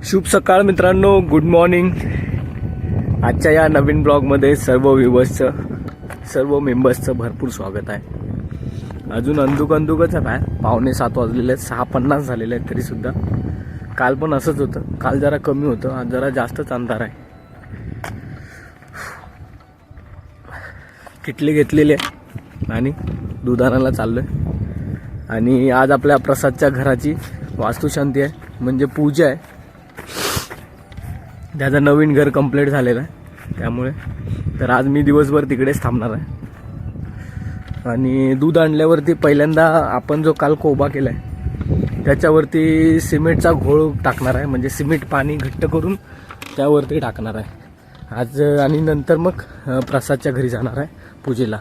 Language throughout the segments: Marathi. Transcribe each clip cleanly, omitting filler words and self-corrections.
शुभ सकाळ मित्रांनो, गुड मॉर्निंग. आजच्या या नवीन ब्लॉगमध्ये सर्व व्ह्यूवर्सचं, सर्व मेंबर्सचं भरपूर स्वागत आहे. अजून अंदुकच आहे बाहेर. 6:45 वाजलेले आहेत, 6:50 झालेले आहेत तरीसुद्धा. काल पण असंच होतं. काल जरा कमी होतं, आज जरा जास्तच अंधार आहे. किटली घेतलेली आहे आणि दूध आणायला चाललो आहे. आणि आज आपल्या प्रसादच्या घराची वास्तुशांती आहे, म्हणजे पूजा आहे. त्याचं नवीन घर कंप्लीट झालेलं आहे, त्यामुळे तर आज मी दिवसभर तिकडेच थांबणार आहे. आणि दूध आणल्यावरती पहिल्यांदा आपण जो काल कोबा केला आहे त्याच्यावरती सिमेंटचा घोळ टाकणार आहे, म्हणजे सिमेंट पाणी घट्ट करून त्यावरती टाकणार आहे आज. आणि नंतर मग प्रसादच्या घरी जाणार आहे पूजेला.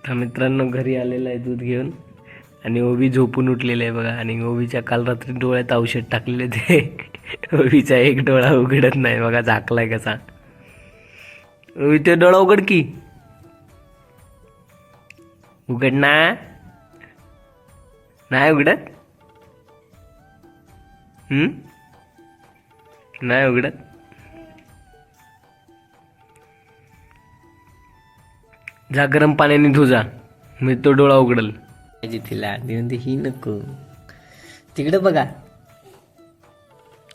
तर मित्रांनो, घरी आलेला आहे दूध घेऊन. आणि ओवी झोपून उठलेला आहे बघा. आणि ओवीच्या काल रात्री डोळ्यात औषध टाकलेले ते ओवीचा एक डोळा उघडत नाही बघा, झाकलाय कसा. ओवी ते डोळा उघड की, उघड ना. नाही उघडत, नाही उघडत. जा गरम पाण्याने धुजा, मी तो डोळा उघडल. तिला ही नको, तिकडे बघा.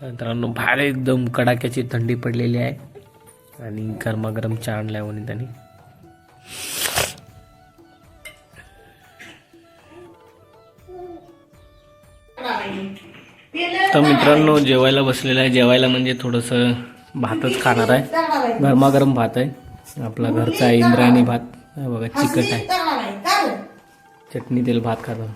मित्रांनो, बाहेर एकदम कडाक्याची थंडी पडलेली आहे. आणि गरमागरम चहा आणलाय म्हणून त्यांनी. तर मित्रांनो, जेवायला बसलेलं आहे. जेवायला म्हणजे थोडंसं भातच खाणार आहे, गरमागरम भात आहे आपला घरचा आहे, इंद्रायणी भात. बघा, चिकट आहे, चटणी तेल भात खातो.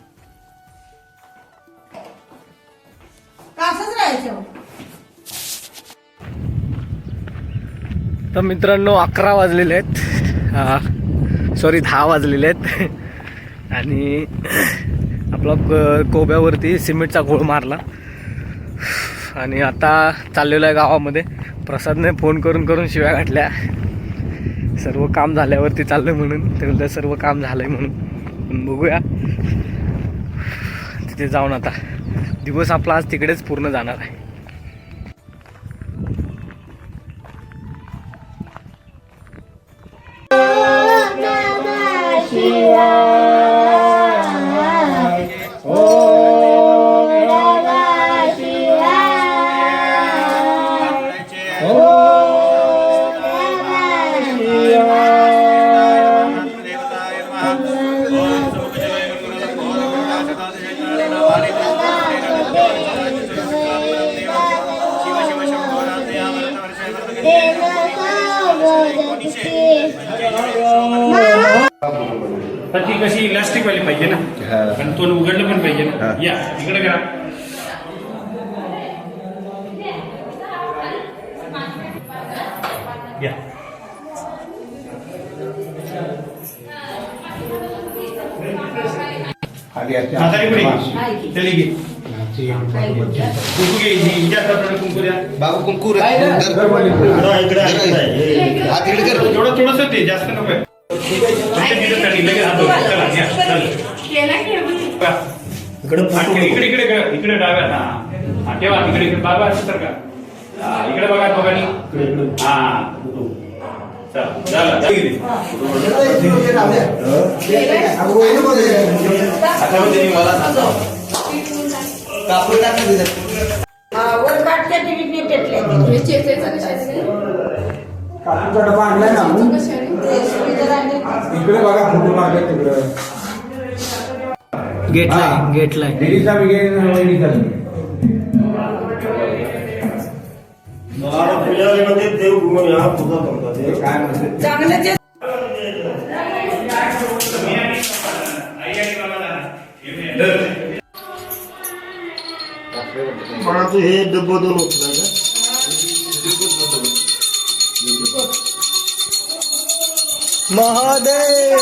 तर मित्रांनो, 11 वाजलेले आहेत, सॉरी 10 वाजलेले आहेत. आणि आपला कोब्यावरती सिमेंटचा घोळ मारला. आणि आता चाललेलो आहे गावामध्ये. प्रसादने फोन करून करून शिव्या घातल्या, सर्व काम झाल्यावरती चाललंय म्हणून. तर सर्व काम झालंय म्हणून. पण बघूया, तिथे जाऊन आता दिवस आपला आज तिकडेच पूर्ण जाणार आहे. ती कशी इलास्टिक वाली पाहिजे ना, आणि तो उघडलं पण पाहिजे ना. या इकडे करा. या बाबू कुंकू थोडस ते जास्त नको. इकडे इकडे इकडे डाव्या ठेवा. इकडे बाबा तर का इकडे बघा दोघांनी. हा कापूचा डबा आणलाय ना, इकडे बघा फोटो मारले तिकडे. गेटला दिल्लीचा देव घुमून हा पूजा करतात. काय म्हणते मला तू हे डब्बा दोन होत ना. महादेव.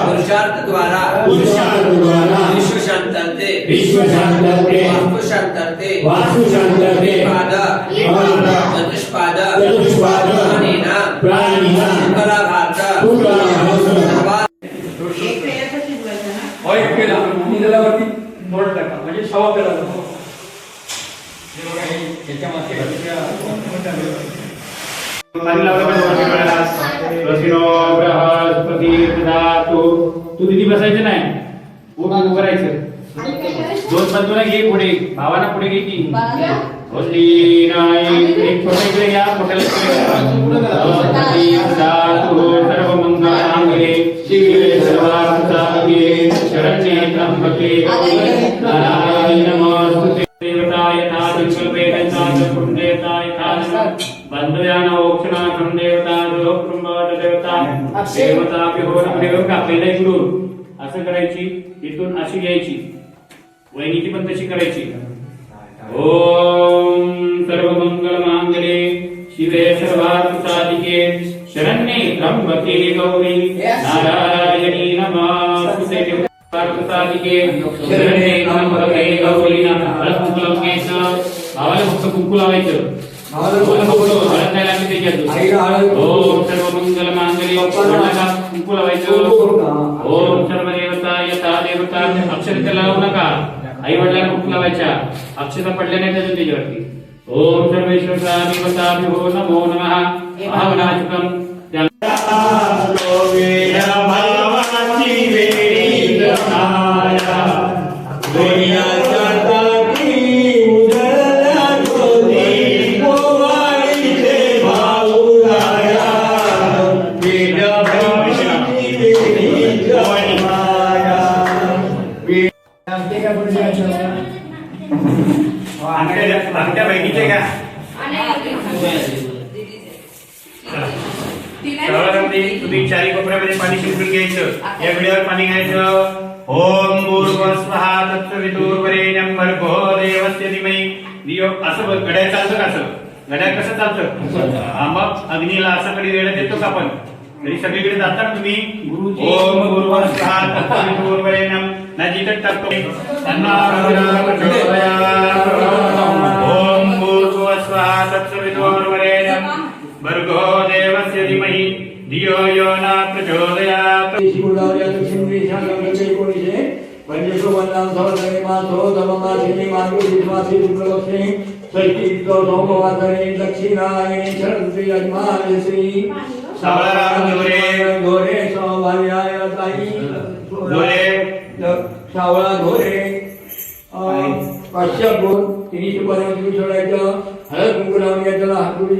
पुरुषार्थ द्वारा विश्व शांतते वास्तु शांतते चतुष्पाद प्राणिना सकला भारत म्हणजे सवा पेला तू तिथे बसायचं नाही उभं करायचं. दोन बाजूला घे पुढे भावाना पुढे घे की एक छोटा इकडे घ्या मोठ्याला सर्व मंगलांगे शिवे सर्वार्थसाधिके शरण्ये त्र्यंबके नारायणी नमोस्तुते. देवताय तादिकल्पेताय पुण्यताय तादनं बंधयान ओक्षणाकं देवता कुटुंबात देवता देवता का पहिला इकडून असं करायची, इथून अशी घ्यायची, वहिनीची पण तशी करायची. ओम सर्व मंगल मांगले शिवे सर्वार्थसाधिके शरण्ये त्र्यंबके गौरी नारायणी नमोस्तुते. साधिके शरण्ये त्र्यंबके गौरी नारायणी भावाला फक्त कुंकू लावायचं. ओम सर्व मंगल मांगल्ये कुंकू लावायचं. ओम सर्व देवता यथा देवता अक्षर लावू नका, आई वडिलांना कुंकू लावायच्या, अक्षता पडल्या नाही त्याच्यावरती. ओम सर्वेश्वर देवता नमो नमः. महावनाचकम बहिणीचे का तुम्ही चारी कोपऱ्यामध्ये पाणी शिंपडून घ्यायचं. या विड्यावर पाणी घ्यायचं. ओम भूर्भुवस्वः तत्सवितुर्वरेण्यं भर्गो देवस्य धीमहि धियो. असं घड्याळ चालतं का? असं घड्याळ कसं चालतं? मग अग्नीला असं कधी वेळ देतो का आपण? तरी सगळीकडे जातात तुम्ही. ओम भूर्भुवस्वः तत्सवितुर्वरेण्यं ना जिथं टाकतो ओम भूर्भुवस्वः तत्सवितुर्वरेण्यं भर्गो देवस्य धीमहि धियो यो न प्रचोदयात्. दक्षिणायणी शरद्री अजमानश्री सावळाराम गोरे गोरे सौभाग्याय ताई सावळा घोरे पाचशे गुण तिन्ही पर्यंत सोडायचं. हळद कुंकू लावून घ्यायचं. हातुडी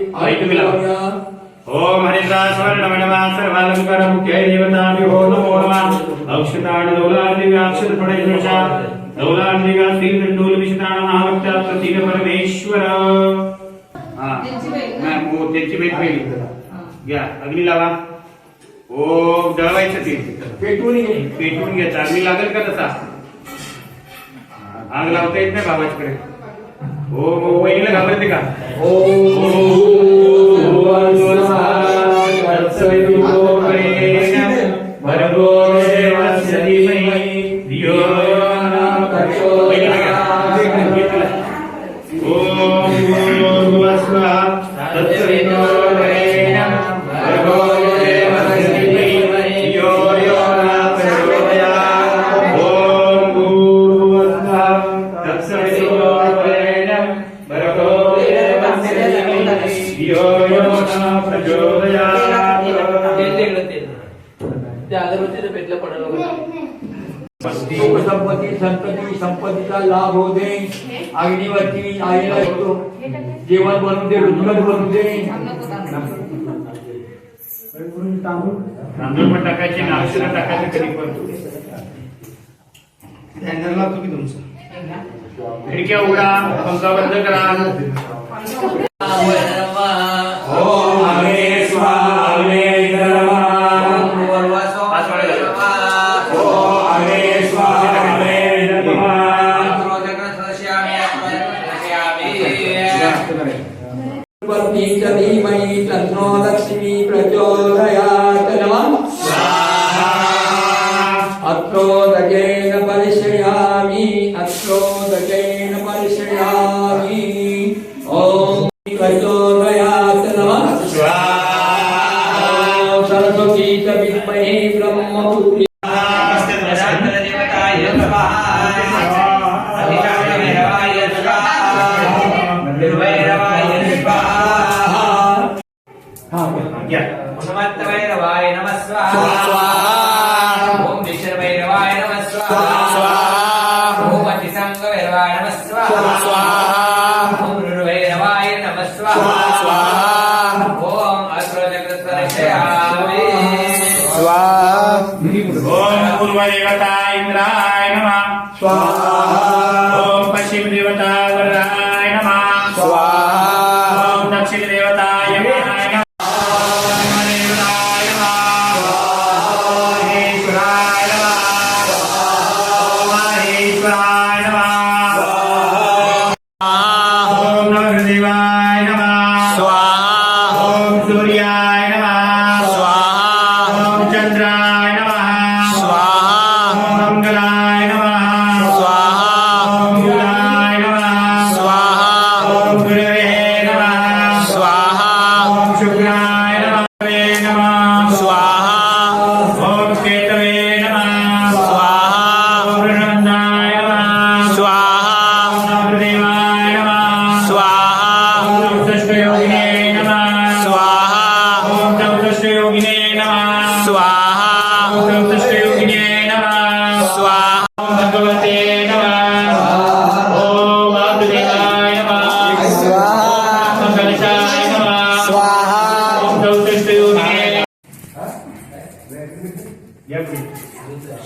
ओम हरिद्रा स्वर्णमणवा सर्वालंकार मुख्य देवताभ्यो नमो नमः. अक्षतान दौलादिव्या अक्षत पडेशा दौलादिव्या श्री दंडोल विशतान महाभक्ता प्रतीक परमेश्वर. हां त्यांची भेट पहिली घ्या. अग्नी लावा. ओम जळवायचं ते पेटवून घ्यायचं. अग्नी लागेल का तसा? आग लावता येत नाही भावाच्याकडे. ओम वहिनीला घाबरते का? भर्गो देवस्य धीमहि धियो न प्रचोदयात्. ओम भूर्भुवस्वः तत्सवितुर्वरेण्यं भर्गो देवस्य धीमहि धियो यो न प्रचोदयात्. ओम भूर्भुवस्वः तत्सवितुर्वरेण्यं सुख संपत्ती संतती संपत्तीचा लाभ होऊ दे. अग्निवरती आईला येतो जेवण बनवून दे, रुचकर बनवून दे. तांदूळ पण टाकायचे ना, औषधं टाकायचे कधी पण. खिडक्या उघडा, पंखा बंद करा. ओम अग्ने स्वाहा अग्ने नमः. पाच वेळा झालं. ओम अग्ने स्वाहा अग्ने नमः. पत्नी च धीमहि तन्नो लक्ष्मी प्रचोदयात्. नमः. अत्रोदकेन परिश्रयामि अत्रोदकेन परिश्रयामि. ओम प्रचोदयात्. नमः. ओम सरस्वती च विद्महे ब्रह्मपुत्री. भैरवाय नमः स्वाहा. ओम विश्वभैरवाय नमः स्वाहा. ओम अतिसंग भैरवाय नमः स्वाहा. ओम भैरवाय नमः स्वाहा. ओम अस्त्रचक्रस्वरशयामि. ओम पूर्व देवता इंद्राय नमः स्वाहा. ओम पश्चिम देवता वरुणाय नमः स्वाहा. ओम दक्षिण देवता यमाय नमः.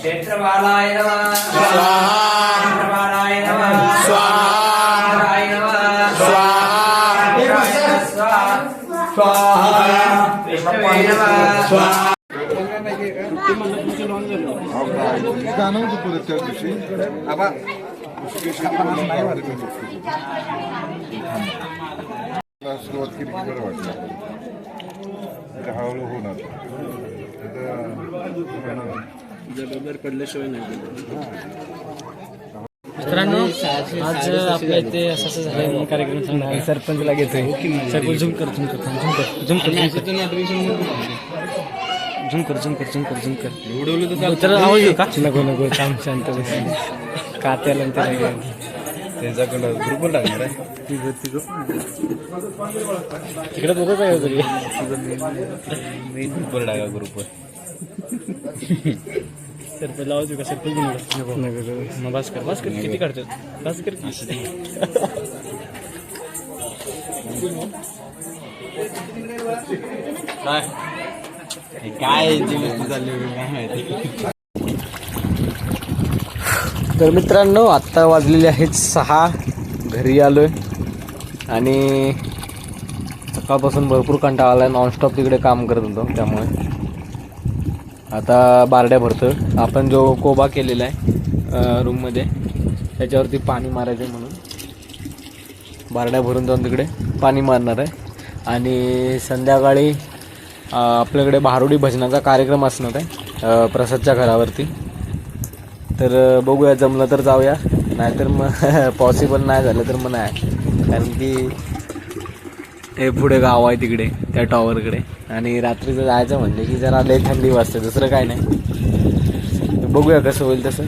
क्षेत्रपालाय नमः स्वाहा. क्षेत्रपालाय नमः स्वाहा. नमः स्वाहा. स्वाहा. विष्णवे नमः स्वाहा. गाणं होतं पुढे त्या दिवशी सुरुवात केली की बरं वाटतं. हळूहळू होणार जबाबदार पडल्याशिवाय नाही. मित्रांनो आज आपल्या इथे असं झालं कार्यक्रम सांगणार. सरपंचला घेतोय. सरपंच झूम कर झूम कर झूम कर झूम कर झूम कर झूम कर झूम कर. तर आवाज येऊ का? नको नको काम शांत बस. का त्याला त्याच्याकडं ग्रुपवर लागणार आहे. तिकडे बघू काय तरी मेन ग्रुपवर टाका ग्रुपवर. सरपंच लावायचं का? सरपंच नको नको मग बस कर किती काढतात बस कर. काय चालली काय माहिती. तर मित्रांनो आत्ता वाजलेले आहेत 6. घरी आलोय आणि सकाळपासून भरपूर कंटाळा आला. नॉनस्टॉप तिकडे काम करत होतो त्यामुळे आता बारड्या भरतो. आपण जो कोबा केलेला आहे रूममध्ये त्याच्यावरती पाणी मारायचं आहे म्हणून बारड्या भरून जाऊन तिकडे पाणी मारणार आहे. आणि संध्याकाळी आपल्याकडे भारुडी भजनाचा कार्यक्रम असणार आहे प्रसादच्या घरावरती. तर बघूया जमलं तर जाऊया, नाहीतर मग पॉसिबल नाही झालं तर मग नाही. कारण की हे पुढे गाव आहे तिकडे त्या टॉवरकडे आणि रात्रीचं जायचं म्हणजे की जरा लई थंडी वाजते, दुसरं काय नाही. बघूया कसं होईल तसं.